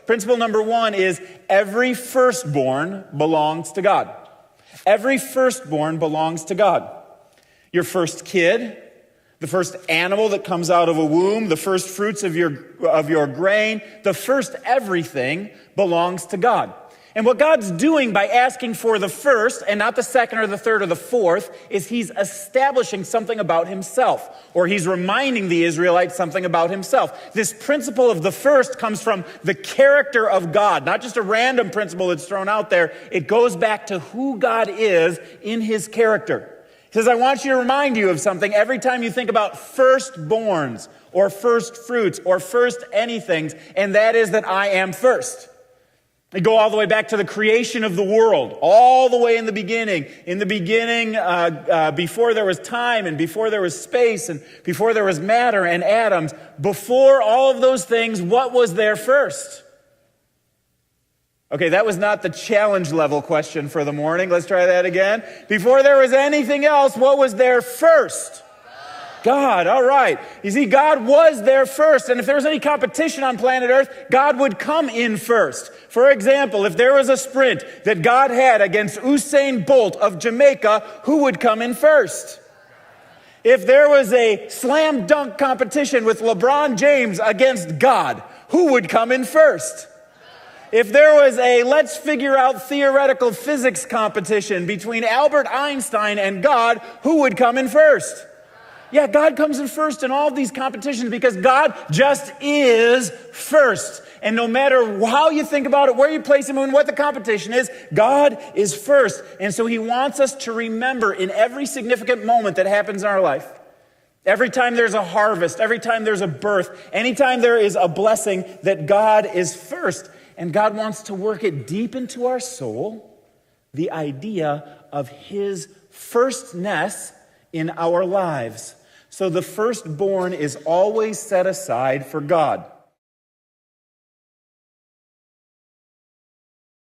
Principle number one is every firstborn belongs to God. Every firstborn belongs to God. Your first kid, the first animal that comes out of a womb, the first fruits of your grain, the first everything belongs to God. And what God's doing by asking for the first and not the second or the third or the fourth is he's establishing something about himself, or he's reminding the Israelites something about himself. This principle of the first comes from the character of God, not just a random principle that's thrown out there. It goes back to who God is in his character. He says, I want you to remind you of something every time you think about firstborns or first fruits or first anythings, and that is that I am first. We go all the way back to the creation of the world, all the way in the beginning. In the beginning, before there was time and before there was space and before there was matter and atoms, before all of those things, what was there first? Okay, that was not the challenge level question for the morning. Let's try that again. Before there was anything else, what was there first? God, all right. You see, God was there first, and if there was any competition on planet Earth, God would come in first. For example, if there was a sprint that God had against Usain Bolt of Jamaica, who would come in first? If there was a slam dunk competition with LeBron James against God, who would come in first? If there was a let's figure out theoretical physics competition between Albert Einstein and God, who would come in first? Yeah, God comes in first in all of these competitions because God just is first. And no matter how you think about it, where you place him and what the competition is, God is first. And so he wants us to remember in every significant moment that happens in our life, every time there's a harvest, every time there's a birth, anytime there is a blessing, that God is first. And God wants to work it deep into our soul, the idea of his firstness in our lives. So the firstborn is always set aside for God.